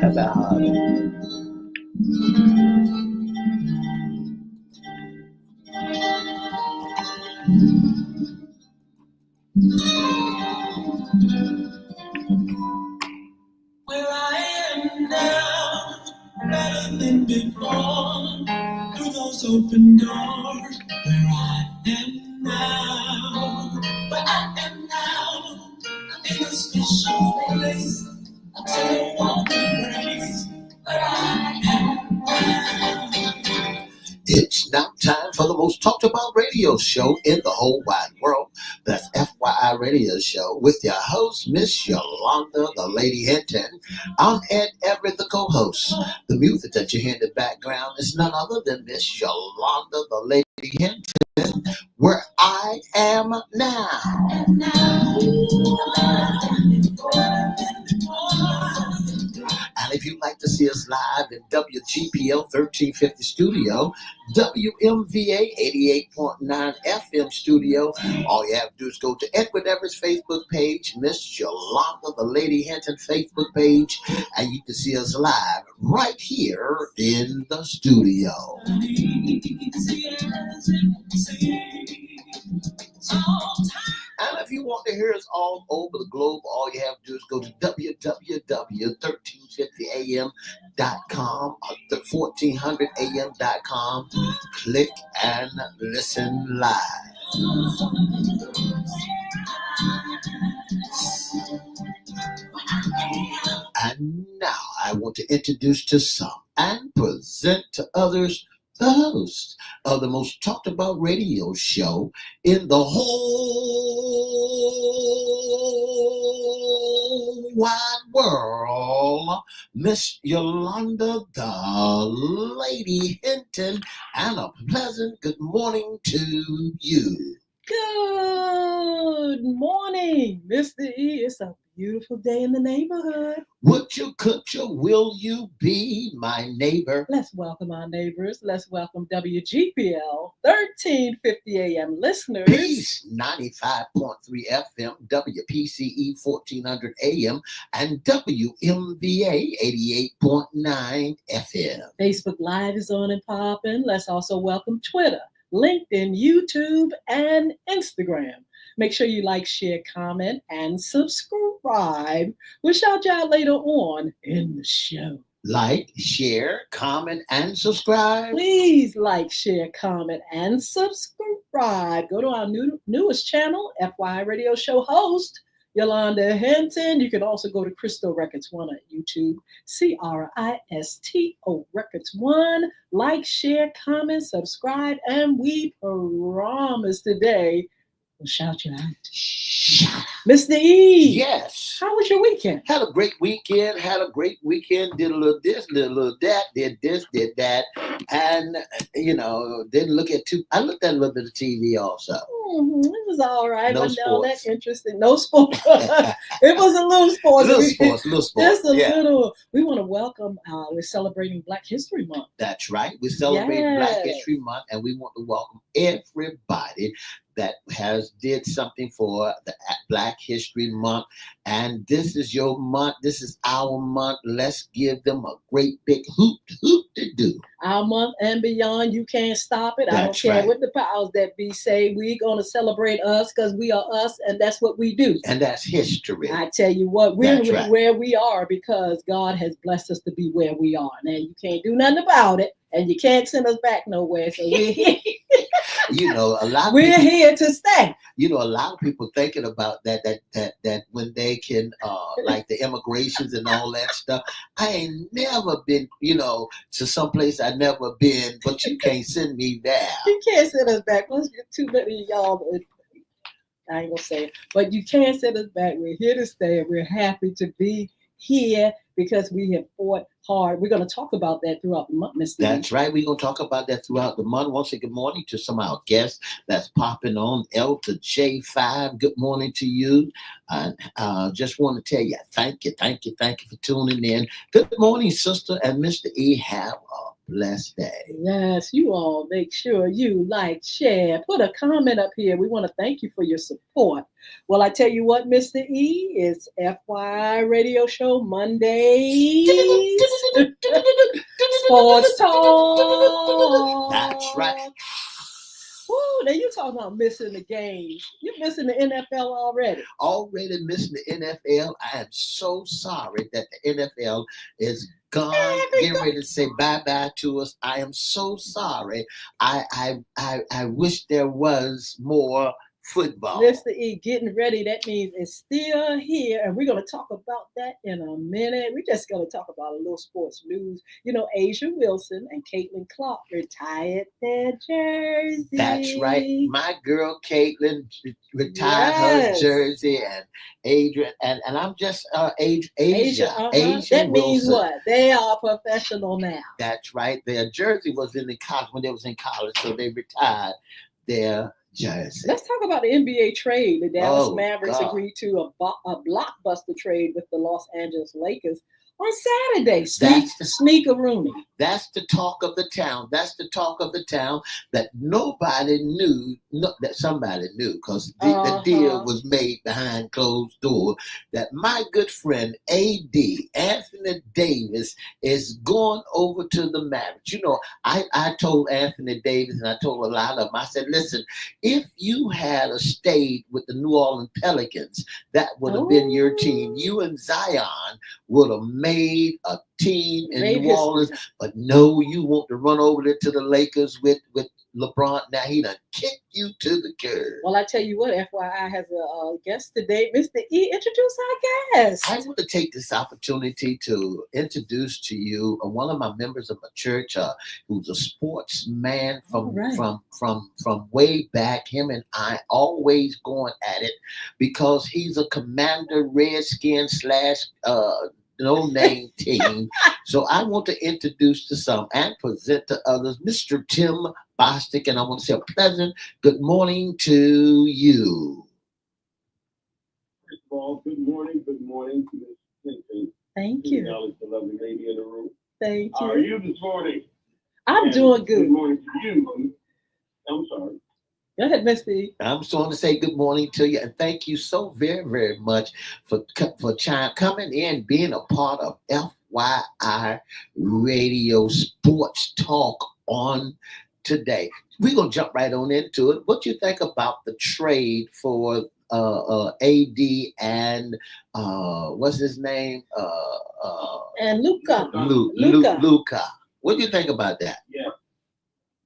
about where I am now, better than before, through those open doors, where I am now, where I am now, I'm in a special place, I'll tell you all the place, where I am now. It's now time for the most talked about radio show in the whole wide world. That's FYI Radio Show with your host, Miss Yolanda, the Lady Hinton. I'm Ed Everett, the co-host. The music that you hear in the background is none other than Miss Yolanda, the Lady Hinton, where I am now. And if you'd like to see us live in WGPL 1350 studio, WMVA 88.9 FM studio, all you have to do is go to Edward Everett's Facebook page, Miss Yolanda, the Lady Hinton Facebook page, and you can see us live right here in the studio. And if you want to hear us all over the globe, all you have to do is go to www.1350am.com or 1400am.com. Click and listen live. And now I want to introduce to some and present to others the host of the most talked about radio show in the whole wide world, Miss Yolanda, the Lady Hinton, and a pleasant good morning to you. Good morning, Mr. E. It's a beautiful day in the neighborhood. Would you, could you, will you be my neighbor? Let's welcome our neighbors. Let's welcome WGPL 1350 AM listeners. Peace 95.3 FM, WPCE 1400 AM, and WMVA 88.9 FM. Facebook Live is on and popping. Let's also welcome Twitter, LinkedIn, YouTube, and Instagram. Make sure you like, share, comment, and subscribe. We'll shout you out later on in the show. Like, share, comment, and subscribe. Please like, share, comment, and subscribe. Go to our newest channel, FYI Radio Show host, Yolanda Hinton. You can also go to Crystal Records 1 on YouTube, CRISTO Records 1. Like, share, comment, subscribe, and we promise today we'll shout you out. Shout out. Mr. E. Yes. How was your weekend? Had a great weekend. Did a little this, did a little that, did this, did that. And, didn't look at I looked at a little bit of TV also. Mm-hmm. It was all right. No Wasn't all that sports. interesting. No sports. It was a little sports. Little sports. Just a little. We want to welcome, we're celebrating Black History Month. That's right. We're celebrating Yes. Black History Month, and we want to welcome everybody that did something for the Black History Month. And this is your month. This is our month. Let's give them a great big hoop to do. Our month and beyond, you can't stop it. I don't That's care right. what the powers that be say. We're going to celebrate us because we are us, and that's what we do. And that's history. I tell you what, we're That's right. where we are because God has blessed us to be where we are. Now, you can't do nothing about it, and you can't send us back nowhere. So we're here. A lot of We're people, here to stay. a lot of people thinking about that when they can, like the immigrations and all that stuff. I ain't never been, to some place I've never been, but you can't send me there. You can't send us back. Let's get too many of y'all. I ain't gonna say it, but you can't send us back. We're here to stay, and we're happy to be here because we have fought hard. We're going to talk about that throughout the month, Mr. That's right. We're going to talk about that throughout the month. Once again, good morning to some of our guests that's popping on. L to J5, good morning to you. Just want to tell you, thank you for tuning in. Good morning, sister and Mr. E. Have a blessed day. Yes, you all make sure you like, share, put a comment up here. We want to thank you for your support. Well, I tell you what, Mr. E, it's FYI Radio Show Mondays. Sports Talk. That's right. Woo, now you talking about missing the games. You're missing the NFL already. Already missing the NFL. I am so sorry that the NFL is gone, getting ready to say bye-bye to us. I am so sorry. I wish there was more football. Mr. E, getting ready. That means it's still here. And we're going to talk about that in a minute. We're just going to talk about a little sports news. You know, Asia Wilson and Caitlin Clark retired their jersey. That's right. My girl Caitlin retired her jersey, and Adrian, and I'm just Asia. That means Wilson. what? They are professional now. That's right. Their jersey was in the college when they was in college, so they retired their jersey. Let's talk about the NBA trade. The Dallas Mavericks agreed to a blockbuster trade with the Los Angeles Lakers on Saturday. Sneaker-rooney. That's the talk of the town. That's the talk of the town that nobody knew, that somebody knew, because the deal was made behind closed doors, that my good friend A.D., Anthony Davis, is going over to the Mavericks. You know, I told Anthony Davis, and I told a lot of them, I said, listen, if you had stayed with the New Orleans Pelicans, that would have been your team. You and Zion would have made a team in New Orleans, but no, you want to run over there to the Lakers with LeBron. Now he done kicked you to the curb. Well, I tell you what, FYI has a guest today. Mr. E, introduce our guest. I want to take this opportunity to introduce to you one of my members of my church, who's a sportsman from way back. Him and I always going at it because he's a Commander Redskin / no-name team. So I want to introduce to some and present to others Mr. Tim Bostic, and I want to say a pleasant good morning to you. First of all, good morning to Ms. Hinton. Thank you. The lovely lady in the room. Thank you. How are you this morning? I'm doing good. Good morning to you. I'm sorry. Go ahead, Mr. E. I'm just want to say good morning to you, and thank you so very, very much for coming in, being a part of FYI Radio Sports Talk on today. We're going to jump right on into it. What do you think about the trade for AD and what's his name? And Luca. Luca. What do you think about that? Yeah.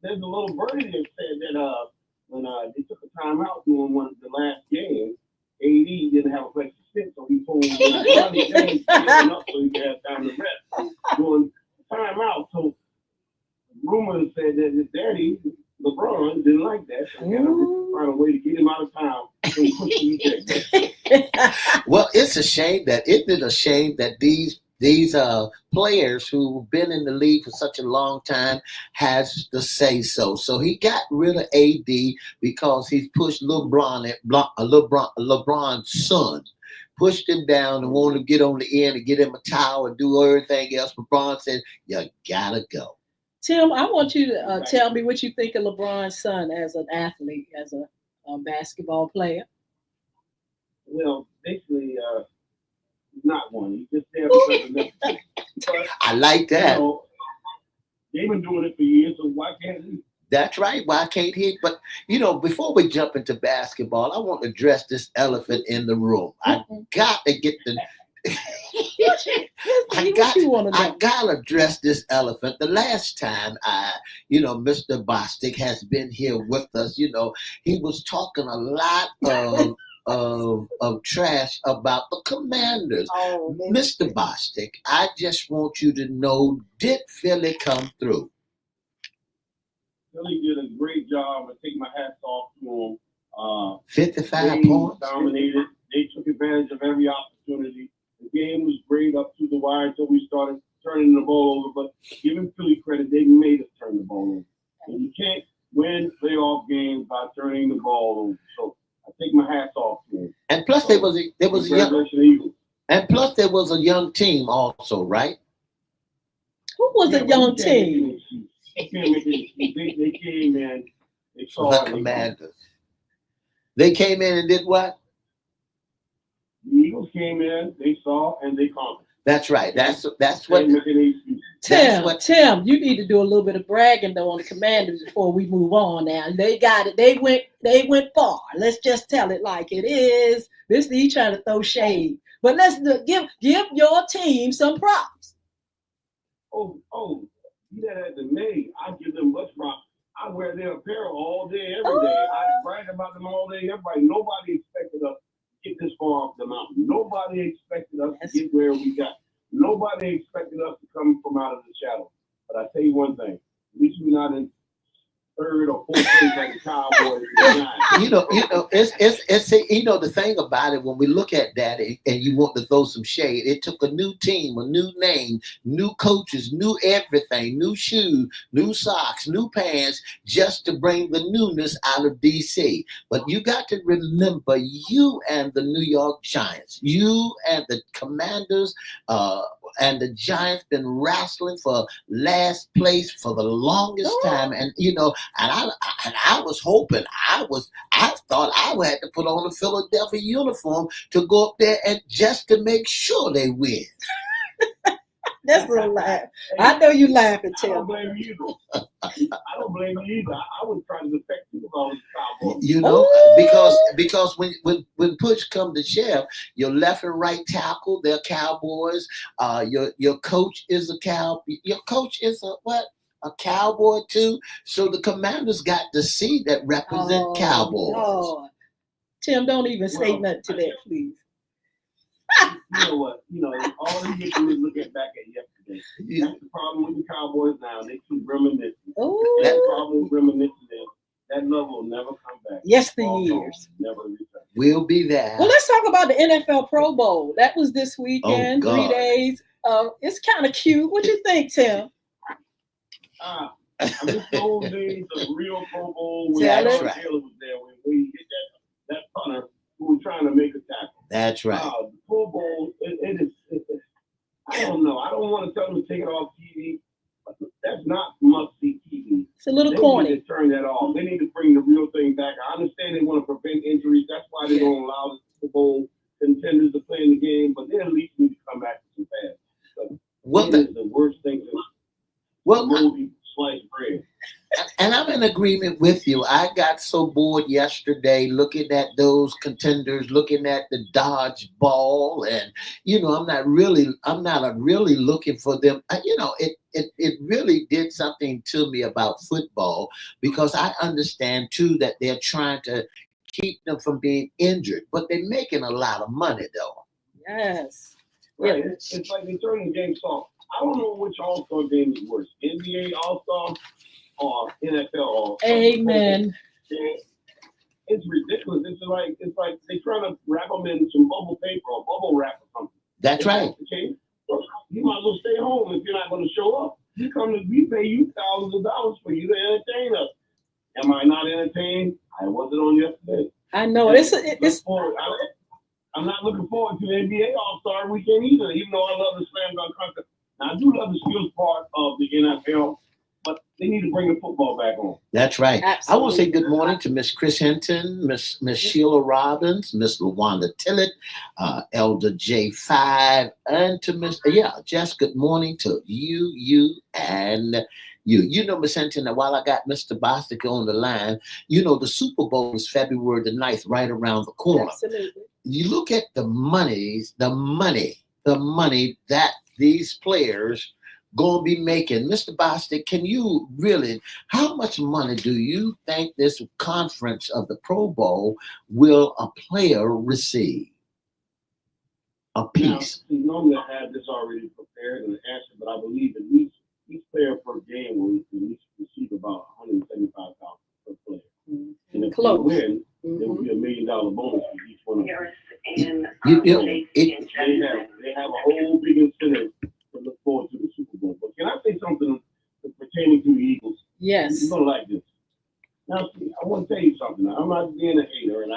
There's a little birdie that said that when they took a timeout during one of the last games, AD didn't have a place to sit, so he told James to get up so he could have time to rest during timeout. So rumors said that his daddy, LeBron, didn't like that, so he had to find a way to get him out of town and push him. Well, it's a shame that these players who've been in the league for such a long time has to say so. So he got rid of AD because he's pushed LeBron's son, pushed him down and wanted to get on the end and get him a towel and do everything else. LeBron said, you gotta go. Tim, I want you to tell me what you think of LeBron's son as an athlete, as a basketball player. Well, basically, he's not one. He's just there because of that. I like that. You know, they've been doing it for years, so why can't he? That's right. Why can't he? But, you know, before we jump into basketball, I want to address this elephant in the room. I got to get the... I got to address this elephant. The last time Mr. Bostic has been here with us, he was talking a lot of trash about the Commanders. Mr. Bostic, I just want you to know, did Philly come through? Philly did a great job. I take my hats off to them. 55 points. Dominated. They took advantage of every opportunity. The game was great up to the wire until we started turning the ball over. But giving Philly credit, they made us turn the ball over. And you can't win playoff games by turning the ball over. So I take my hats off to them. And plus, there was a young team also, right? Who was a young team? They came in. They saw The Commanders. They came in and did what? The Eagles came in, they saw, and they conquered. That's right. That's what. Tim, you need to do a little bit of bragging though on the Commanders before we move on. Now they got it. They went far. Let's just tell it like it is. This he trying to throw shade, but let's give your team some props. Oh, you that the May, I give them much props. I wear their apparel all day, every day. I brag about them all day, everybody. Nobody expected us to get this far off the mountain. Nobody expected us to get where we got. Nobody expected us to come from out of the shadow. But I tell you one thing, at least we're not in third or fourth place like the Cowboys. It's the thing about it, when we look at that and you want to throw some shade, it took a new team, a new name, new coaches, new everything, new shoes, new socks, new pants, just to bring the newness out of DC. But you got to remember, you and the New York Giants, you and the Commanders, and the Giants been wrestling for last place for the longest time, and I was hoping, I thought I had to put on a Philadelphia uniform to go up there and just to make sure they win. That's a laugh. I know you laughing, Tim. I don't blame you either. I was trying to defect you about the Cowboys. Because when push come to shove, your left and right tackle, they're Cowboys. Your coach is a a Cowboy too. So the Commanders got to see that represent Cowboys. Lord. Tim, don't even say nothing to that, please. You know what? All you get to do is look back at yesterday. That's the problem with the Cowboys now. They keep reminiscing. That problem with reminiscing is that love will never come back. Yes, the years. Never return. We'll be there. Well, let's talk about the NFL Pro Bowl. That was this weekend, 3 days. It's kind of cute. What you think, Tim? I miss those days of real Pro Bowl when Taylor was there, when we hit that punter who was trying to make a tackle. That's right. The Pro Bowl, it is. I don't know. I don't want to tell them to take it off TV. But that's not must-see TV. It's a little corny. They need to turn that off. They need to bring the real thing back. I understand they want to prevent injuries. That's why they don't allow the Super Bowl contenders to play in the game. But they at least need to come back to some pass. What is the worst thing? Movie sliced bread. And I'm in agreement with you. I got so bored yesterday looking at those contenders, looking at the dodgeball, and I'm not really looking for them. It really did something to me about football, because I understand too that they're trying to keep them from being injured, but they're making a lot of money though. Yes. Right. It's like they turn the game soft. I don't know which All-Star game is worse, NBA All-Star or NFL All-Star. Amen. It's ridiculous. It's like they're trying to wrap them in some bubble paper or bubble wrap or something. That's right. Okay, you might as well stay home if you're not going to show up. We pay you thousands of dollars for you to entertain us. Am I not entertained? I wasn't on yesterday. I know. I'm not looking forward to the NBA All-Star weekend either, even though I love the slam dunk contest. Now, I do love the skills part of the NFL, but they need to bring the football back on. That's right. Absolutely. I want to say good morning to Miss Chris Hinton, Miss Sheila Robbins, Miss LaWanda Tillett, Elder J5, and to Miss Jess. Good morning to you, and you. Miss Hinton, while I got Mr. Bostic on the line, the Super Bowl is February the 9th, right around the corner. Absolutely. You look at the money that these players going to be making. Mr. Bostic, can you how much money do you think this conference of the Pro Bowl will a player receive? A piece. Now, normally I have this already prepared and answered, but I believe at least each player per game will at least receive about $175,000 per player. Mm-hmm. And if they win, there will be $1 million bonus for each one of them. They have a whole big incentive to look forward to the Super Bowl. But can I say something pertaining to the Eagles? Yes. You're gonna like this. Now, see, I want to tell you something. I'm not being a hater, and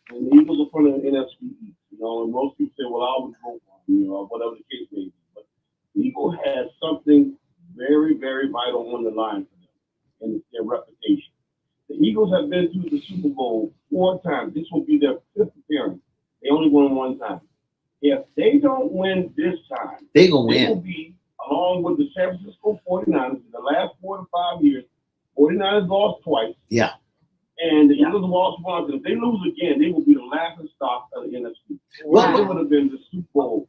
the Eagles are from the NFC East, and most people say, "Well, I always vote for them," or whatever the case may be. But the Eagles have something very, very vital on the line for them and their reputation. The Eagles have been to the Super Bowl 4 times. This will be their 5th appearance. They only won 1 time. If they don't win this time, They gonna they will win. be, along with the San Francisco 49ers, in the last 4 to 5 years, 49ers lost twice. Yeah. And the Eagles lost once. If they lose again, they will be the laughing stock of the NFC. Wow. They would have been the Super Bowl.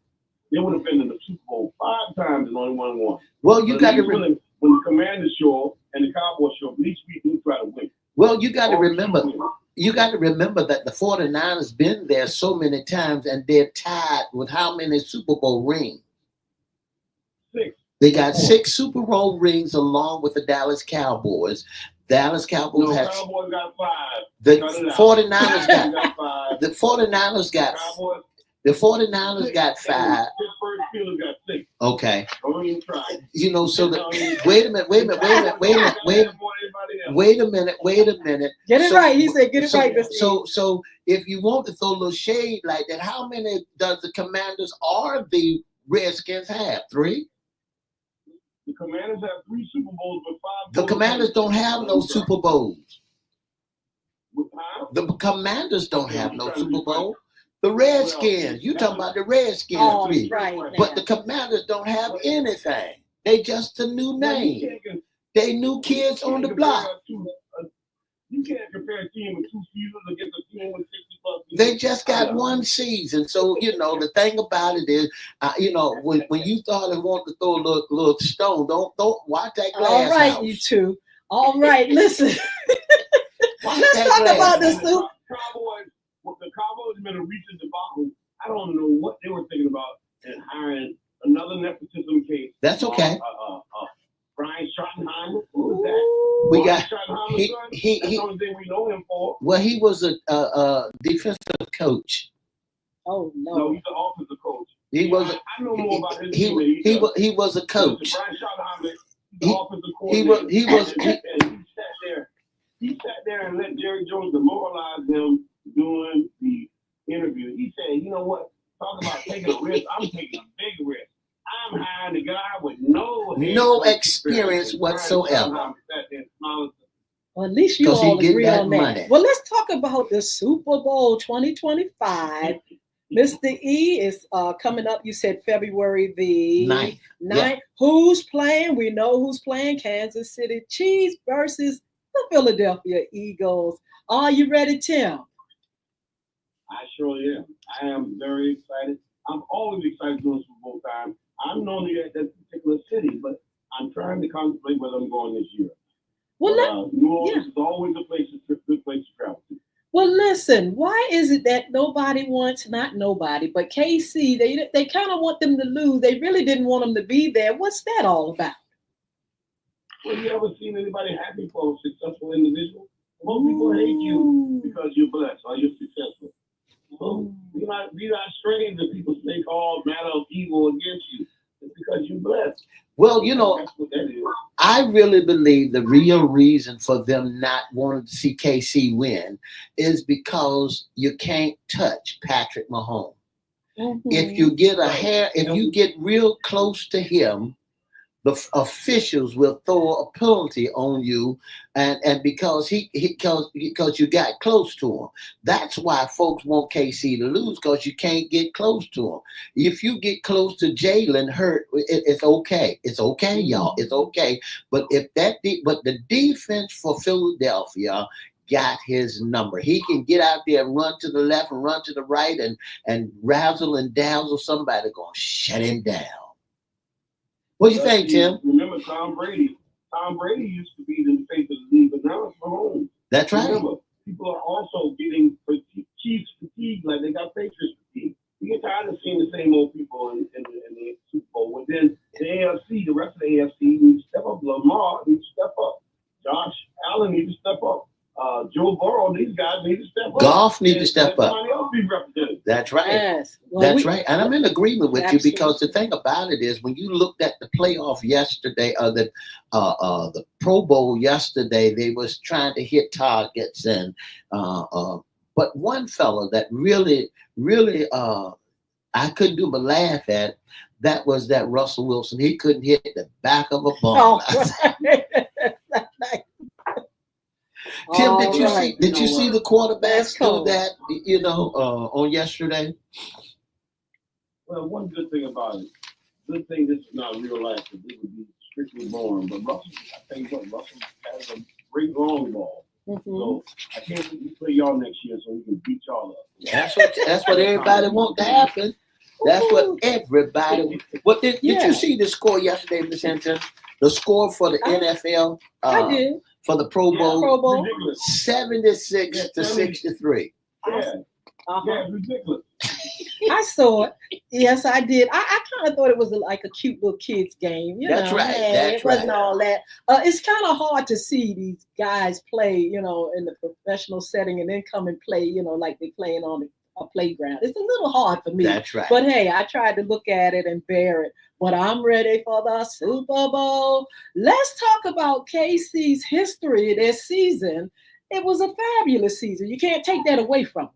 They would have been in the Super Bowl 5 times and only won 1. Well, you But got to when the Commanders show up and the Cowboys show up, at least we do try to win. well, you got to Or remember. win. You got to remember that the 49ers been there so many times, and they're tied with how many Super Bowl rings? 6. They got 6 Super Bowl rings along with the Dallas Cowboys. Dallas Cowboys No, has Cowboys got 5. the Cut it out. 49ers got got 5. the 49ers got Cowboys, the 49ers got 5. Pittsburgh Steelers got 6. Okay, Don't even try. you know, so Don't the even wait a minute, wait a minute, wait a minute, wait a minute, wait. Wait a minute. Get it right. He said, get it right, Mr. E. So if you want to throw a little shade like that, how many does the Commanders or the Redskins have? 3? The Commanders have 3 Super Bowls with 5. The Commanders don't have no Super Bowls. Huh? The Commanders don't have no Super Bowl. The Redskins, you talking about the Redskins Oh, 3. right. But the Commanders don't have anything. They just a new name. They new kids on the block. You can't compare a team with 2 seasons against a team with 60+. They just got 1 season. So, you know, the thing about it is, you know, when you started wanting to throw a little stone, don't watch that glass All right, house. you two. All right, listen. Watch Let's that talk glass about the house. Super. The Cowboys have been a recent debacle. I don't know what they were thinking about in hiring another nepotism case. That's okay. Brian Schottenheimer. Who is that? We Brian got Schottenheimer's son? That's the only thing we know him for. well, he was a defensive coach. Oh, No, no. he's the offensive coach. He was I know more about his he team than he does. he was a coach. Brian Schottenheimer, He- the offensive coordinator. he was And he sat there and let Jerry Jones demoralize him doing the interview. He said, you know what? Talk about taking a risk. I'm taking a big risk. I'm hiring a guy with no experience whatsoever. Well, at least you 'Cause he all get agree that on that. money. Well, let's talk about the Super Bowl 2025. Mr. E is coming up. You said February the 9th. 9th. Yeah. Who's playing? We know who's playing. Kansas City Chiefs versus the Philadelphia Eagles. Are you ready, Tim? I surely am. I am very excited. I'm always excited during Super Bowl time. I'm normally at that particular city, but I'm trying to contemplate whether I'm going this year. Well, New Orleans is always a good place to travel to. Well, listen, why is it that nobody wants, not nobody, but KC, they kind of want them to lose. They really didn't want them to be there. What's that all about? Well, you ever seen anybody happy for a successful individual? Most people hate you because you're blessed or you're successful. So these are strange that people make all matter of evil against you. It's because you're blessed. Well, you know, That's what that is. I really believe the real reason for them not wanting to see KC win is because you can't touch Patrick Mahomes. Mm-hmm. If you get if you get real close to him, the officials will throw a penalty on you, and because because you got close to him. That's why folks want KC to lose, because you can't get close to him. If you get close to Jalen Hurt, it's okay. It's okay, y'all. It's okay. But but the defense for Philadelphia got his number. He can get out there and run to the left and run to the right and razzle and dazzle somebody, gonna shut him down. What do you think, Tim? Remember Tom Brady? Tom Brady used to be the face of the league, but now it's Mahomes. That's right. Remember, people are also getting Chiefs fatigue, like they got Patriots fatigue. You get tired of seeing the same old people in the Super Bowl. But then the AFC, the rest of the AFC needs to step up. Lamar needs to step up. Josh Allen needs to step up. Joe Burrow, these guys need to step up. Goff needs to step up. Somebody else be represented. That's right. Yes. Well, That's right. And I'm in agreement with Absolutely. you, because the thing about it is, when you looked at the playoff yesterday, the Pro Bowl yesterday, they was trying to hit targets, and but one fellow that really I couldn't do but laugh at it. That was that Russell Wilson. He couldn't hit the back of a Oh, ball. right. Tim, All right. did you see the quarterbacks That's do cold. that? On yesterday. Well, one good thing about it, good thing this is not real life, because it would be strictly boring. But Russell, I tell you what, Russell has a great long ball. Mhm. So I can't wait to play y'all next year so we can beat y'all up. That's what everybody wants to happen. That's what everybody. What did Yeah. you see the score yesterday, Miss Hinton? The score for the NFL I did. for the Pro Bowl, Pro Bowl. Ridiculous. 76 to 63. Yeah, Uh-huh. yeah, it's ridiculous. I saw it. Yes, I did. I kind of thought it was like a cute little kids game. That's right. Hey, That's it wasn't right. all that. It's kind of hard to see these guys play, in the professional setting and then come and play, like they playing on a playground. It's a little hard for me. That's right. But hey, I tried to look at it and bear it. But I'm ready for the Super Bowl. Let's talk about KC's history, their season. It was a fabulous season. You can't take that away from them.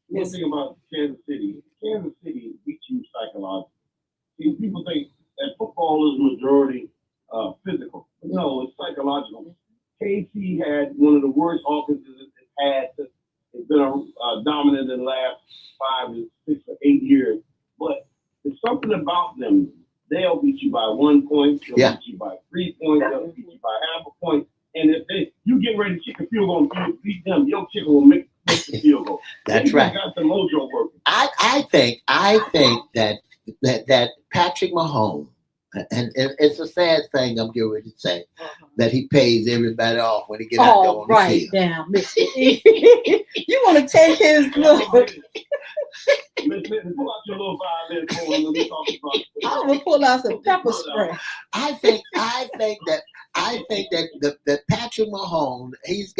One thing about Kansas City beats you psychologically. See, people think that football is majority physical. No, it's psychological. KC had one of the worst offenses it's had. It's been dominant in the last 5 to 6 or 8 years. But there's something about them. They'll beat you by 1 point. They'll beat you by 3 points. They'll beat you by half a point. And if you get ready to kick a field goal and you beat them, your kicker will make the field goal. That's right. Got the mojo working. I think that Patrick Mahomes, and it's a sad thing I'm getting ready to say, that he pays everybody off when he get out there on the right field. now, Mr. E. You want to take his look. Listen, pull out your little violin for him when we talk about it. I'm gonna pull out some pepper spray. I think that Patrick Mahomes, he's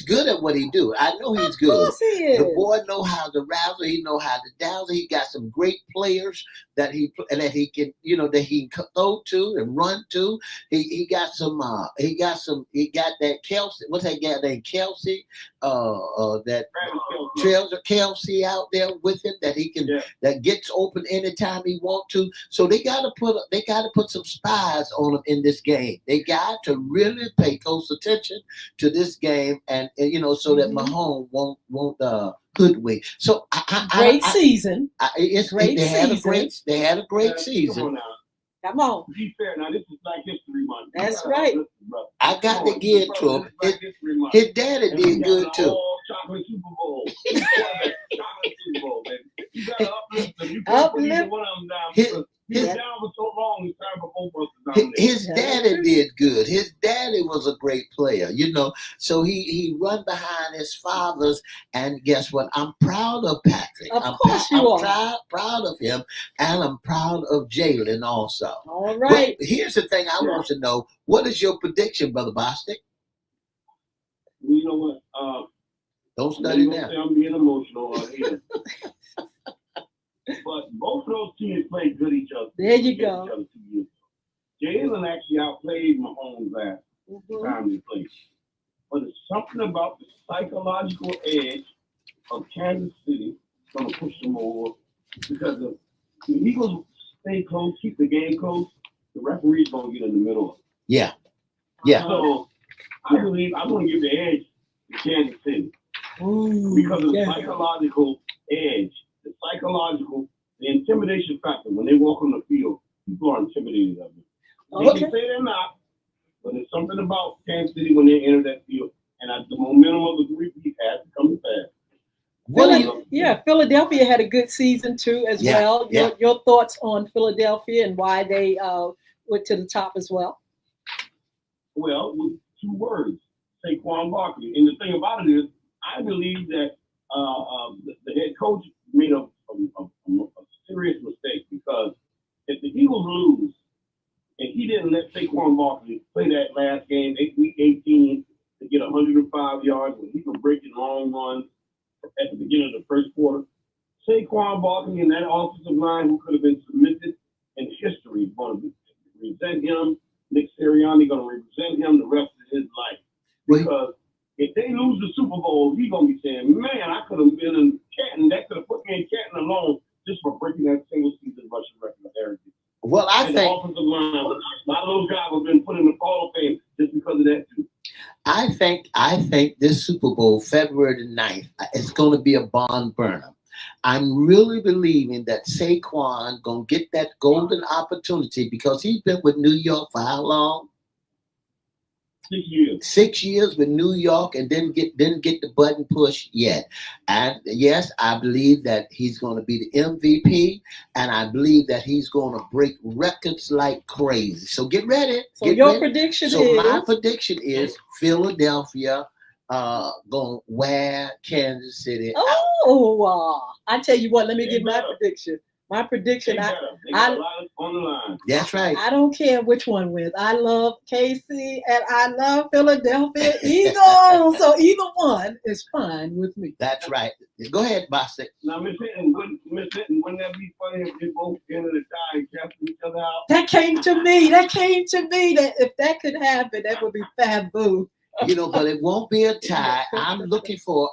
good at what he do. I know he's Of good. course he is. The boy know how to razzle. He know how to dazzle. He got some great players that he can throw to and run to. He got that Kelsey. What's that guy named Kelsey? Kelsey out there with him that he can that gets open anytime he want to. So they got to put some spies on him in this game. They got to really pay close attention to this game, and so that Mahomes won't hoodwink. So Great season. They had a great season. Come on. Be fair. Now, this is Black History Month. That's right. I got to give it to him. His daddy did good too. Chocolate Super Bowl. Chocolate Super Bowl, baby. You got to uplift them. You can't put Uplift. either one of them down. He was down for so long, it's time for both of us to dominate. His daddy did good. His daddy was a great player, so he run behind his fathers, and guess what? I'm proud of Patrick. Of course you are. I'm proud of him, and I'm proud of Jalen also. All right. But here's the thing I want to know. What is your prediction, Brother Bostic? You know what? Don't study now. I'm being emotional here. But both of those teams played good each other. There you go. Each other 2 years ago. Jalen actually outplayed Mahomes last time they played. But it's something about the psychological edge of Kansas City going to push them over, because if the Eagles stay close, keep the game close, the referee's going to get in the middle of it. Yeah. So I believe I'm going to give the edge to Kansas City. Because of the psychological edge, the intimidation factor. When they walk on the field, people are intimidated of them. They can say they're not, but there's something about Kansas City when they enter that field, and the momentum of the three-peat has to come to pass. Philadelphia had a good season too, as well. Your thoughts on Philadelphia and why they went to the top as well? Well, with 2 words, Saquon Barkley. And the thing about it is, I believe that the head coach made a serious mistake, because if the Eagles lose and he didn't let Saquon Barkley play that last game, week 18, to get 105 yards when he was breaking long runs at the beginning of the first quarter, Saquon Barkley and that offensive line, who could have been submitted in history, is going to resent him. Nick Sirianni going to resent him the rest of his life, because if they lose the Super Bowl, he's gonna be saying, "Man, I could have been in Canton. That could have put me in Canton alone just for breaking that single season rushing record of Eric." Well, I think the offensive line, a lot of those guys have been put in the Hall of Fame just because of that too. I think this Super Bowl, February the 9th, it's going to be a barn burner. I'm really believing that Saquon going to get that golden opportunity because he's been with New York for how long? 6 years. 6 years with New York and didn't get the button pushed yet. And yes, I believe that he's going to be the MVP, and I believe that he's going to break records like crazy. So get ready. So get your ready. prediction So is? my prediction is Philadelphia going to wear Kansas City out. Oh, I tell you what, let me get my prediction. My prediction, They got a lot on the line. That's right. I don't care which one wins. I love KC and I love Philadelphia Eagles. So either one is fine with me. That's right. Go ahead, Bossy. Now, Miss Hinton, wouldn't that be funny if they both ended the tie and casting each other out? That came to me. That if that could happen, that would be faboo. But it won't be a tie. I am looking for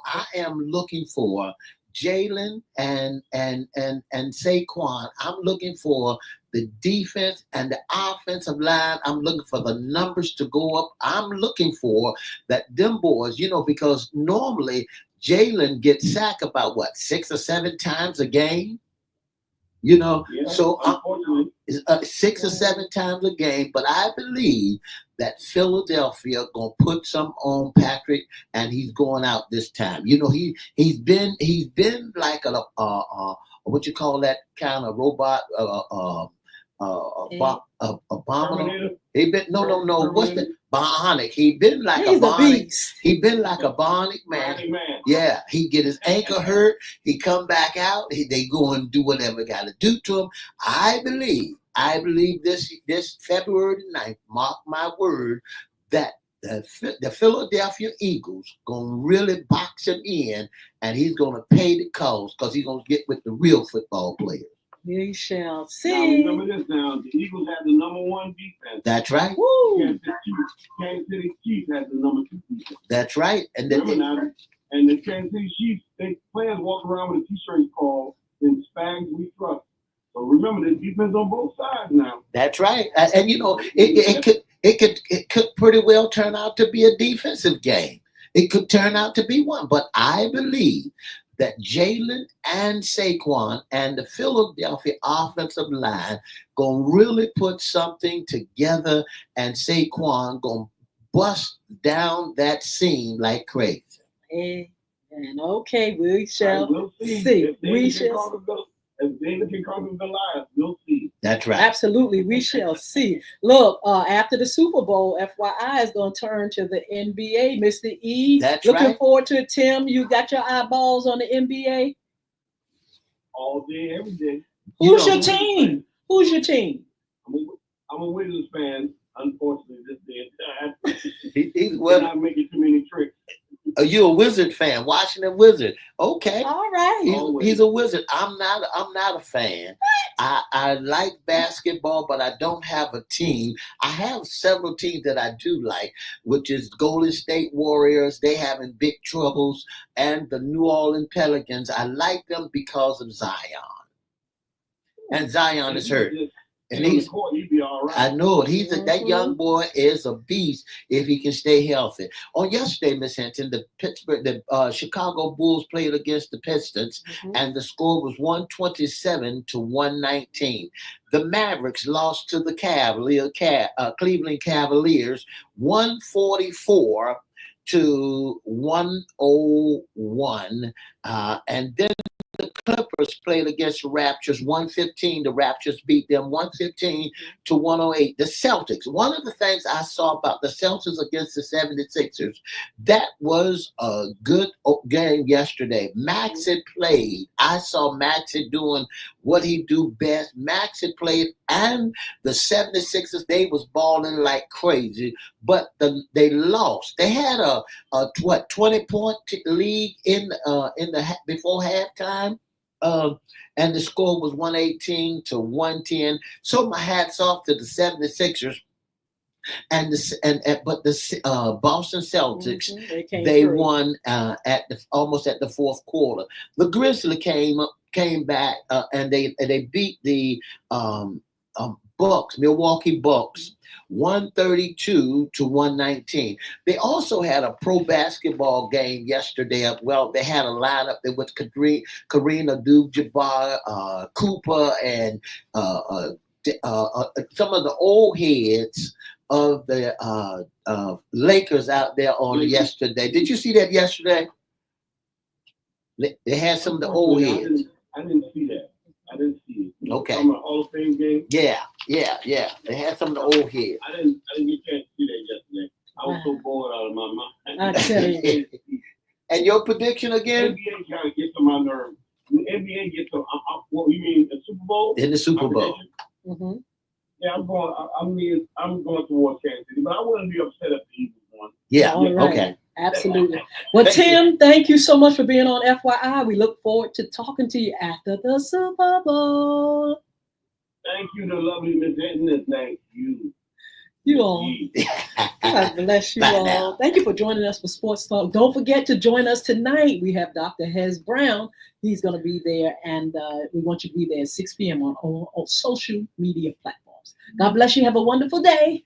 Jalen and Saquon. I'm looking for the defense and the offensive line. I'm looking for the numbers to go up. I'm looking for that them boys, because normally Jalen gets sacked about 6 or 7 times a game. So 6 or 7 times a game. But I believe that Philadelphia gonna put some on Patrick, and he's going out this time. He's been like a what you call that kind of robot abominable. He been no. What's the bionic? He been like He's a bionic. Beast. He been like a bionic man. Yeah, he get his ankle hurt. He come back out. They go and do whatever got to do to him. I believe this February the 9th, mark my word, that the Philadelphia Eagles gonna really box him in, and he's gonna pay the cost because he's gonna get with the real football players. We shall Now, see. remember this now. The Eagles have the #1 defense. That's right. Woo! Kansas City Chiefs has the #2 defense. That's right. And and the Kansas City Chiefs, they players walk around with a t-shirt called "In Spags We Trust." So remember, the defense on both sides now. That's right. And it could pretty well turn out to be a defensive game. It could turn out to be one. But I believe that Jalen and Saquon and the Philadelphia offensive line gonna really put something together, and Saquon gonna bust down that seam like crazy. And okay, we shall we'll see. We shall. If David can conquer Goliath, we'll see. That's right. Absolutely, we shall see. Look, after the Super Bowl, FYI is going to turn to the NBA. Mr. E, that's looking right. forward to it. Tim, you got your eyeballs on the NBA? All day, every day. Who's your team? Who's your team? I'm a Wizards fan, unfortunately, this day. He's not making too many tricks. Are you a Wizard fan? Washington Wizard. Okay. All right. He's a Wizard. I'm not a fan. I like basketball, but I don't have a team. I have several teams that I do like, which is Golden State Warriors. They having big troubles, and the New Orleans Pelicans. I like them because of Zion. And Zion is hurt. And he'd be all right. I know it. That young boy is a beast if he can stay healthy. On yesterday, Miss Hinton, the Chicago Bulls played against the Pistons, and the score was 127 to 119. The Mavericks lost to the Cleveland Cavaliers 144 to 101, and then the Clippers played against the Raptors 115. The Raptors beat them 115 to 108. The Celtics, one of the things I saw about the Celtics against the 76ers, that was a good game yesterday. Maxey played. I saw Maxey doing what he do best. Maxey played, and the 76ers, they was balling like crazy, but they lost. They had a 20-point lead in the before halftime. And the score was 118 to 110. So my hats off to the 76ers. and the Boston Celtics, They through. won almost at the fourth quarter. The Grizzlies came back and they beat the Milwaukee Bucks 132-119. They also had a pro basketball game yesterday. Well, they had a lineup that was Kareem Abdul-Jabbar, Cooper, and some of the old heads of the Lakers out there on yesterday. Did you see that yesterday? They had some of the old heads. I didn't see that. I didn't see it. Okay. From an Hall of Fame game? Yeah. They had some of the old heads. I didn't get a chance to see that yesterday. I was so bored out of my mind. I tell you. And your prediction again? NBA kind of gets on my nerves. The NBA gets on. What you mean? The Super Bowl? In the Super Bowl. Mm-hmm. Yeah, I'm going. I'm going towards Kansas City, but I wouldn't be upset if the Eagles won. Yeah. Right. Okay. Absolutely. Well, Tim, thank you so much for being on FYI. We look forward to talking to you after the Super Bowl. Thank you, the lovely Miss Hinton. Thank you. You all. God bless you all. Now. Thank you for joining us for Sports Talk. Don't forget to join us tonight. We have Dr. Hez Brown. He's going to be there, and we want you to be there at 6 p.m. on all social media platforms. God bless you. Have a wonderful day.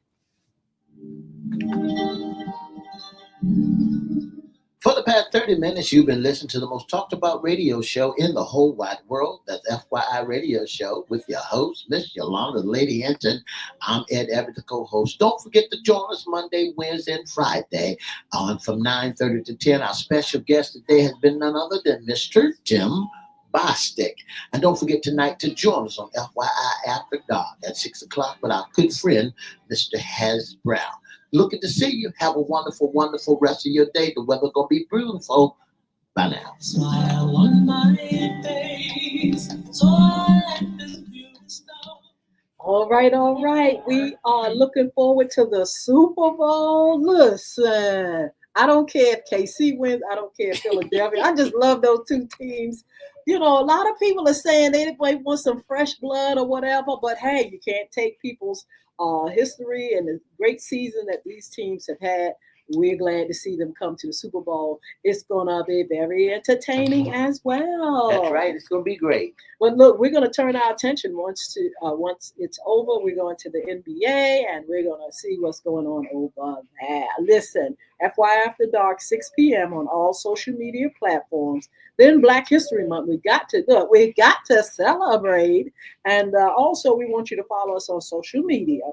For the past 30 minutes, you've been listening to the most talked about radio show in the whole wide world. That's FYI Radio Show with your host, Miss Yolanda Lady Hinton. I'm Ed Everett, the co-host. Don't forget to join us Monday, Wednesday, and Friday on from 9:30 to 10. Our special guest today has been none other than Mr. Tim Bostic. And don't forget tonight to join us on FYI After Dark at 6 o'clock with our good friend, Mr. Hez Brown. Looking to see you. Have a wonderful, wonderful rest of your day. The weather's going to be beautiful. Bye now. Smile on my face, so I let this beauty start. All right. We are looking forward to the Super Bowl. Listen, I don't care if KC wins. I don't care if Philadelphia. I just love those two teams. You know, a lot of people are saying they want some fresh blood or whatever, but hey, you can't take people's history and the great season that these teams have had. We're glad to see them come to the Super Bowl. It's going to be very entertaining as well. That's right. It's going to be great. But look, we're going to turn our attention once it's over. We're going to the NBA, and we're going to see what's going on over there. Listen, FYI After Dark, 6 p.m. on all social media platforms. Then Black History Month. We got to celebrate. And also, we want you to follow us on social media.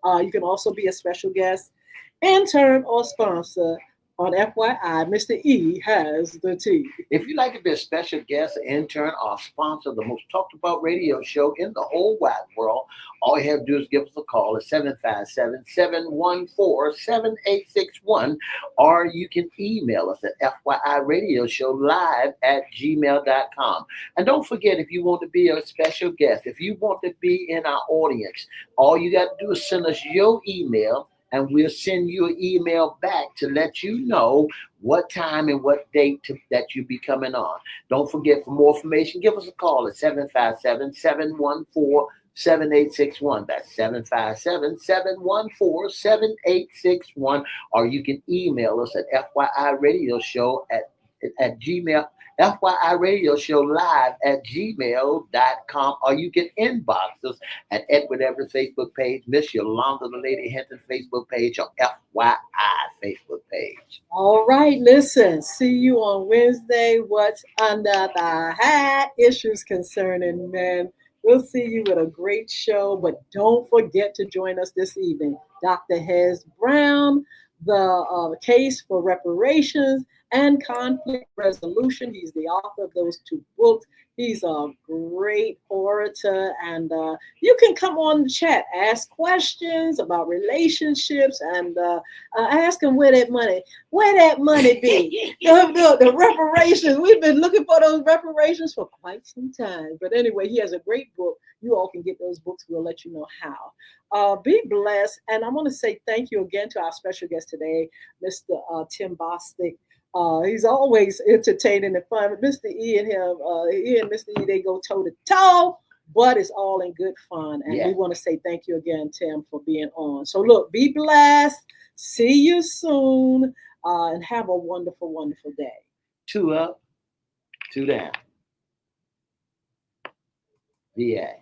You can also be a special guest, intern, or sponsor on FYI. Mr. E has the tea. If you'd like to be a special guest, intern, or sponsor of the most talked about radio show in the whole wide world, all you have to do is give us a call at 757-714-7861, or you can email us at FYIRadiosHowLive@gmail.com. And don't forget, if you want to be a special guest, if you want to be in our audience, all you got to do is send us your email, and we'll send you an email back to let you know what time and what date that you'll be coming on. Don't forget, for more information, give us a call at 757-714-7861. That's 757-714-7861. Or you can email us at FYIRadioshow at Gmail. FYIRadiosHowLive@gmail.com, or you can inbox us at Edward Everett Facebook page, Miss Yolanda the Lady Hinton Facebook page, or FYI Facebook page. All right, listen, see you on Wednesday. What's under the hat? Issues concerning men. We'll see you with a great show, but don't forget to join us this evening. Dr. Hez Brown, the case for reparations and conflict resolution. He's the author of those two books. He's a great orator, and you can come on the chat, ask questions about relationships, and ask him where that money be. the reparations. We've been looking for those reparations for quite some time. But anyway, he has a great book. You all can get those books. We'll let you know how. Be blessed. And I want to say thank you again to our special guest today, Mr. Tim Bostic. He's always entertaining and fun. But Mr. E and him, he and Mr. E, they go toe to toe. but it's all in good fun. And Yeah. we want to say thank you again, Tim, for being on. So look, be blessed. See you soon, and have a wonderful, wonderful day. 2 up, 2 down. VA.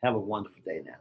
Have a wonderful day now.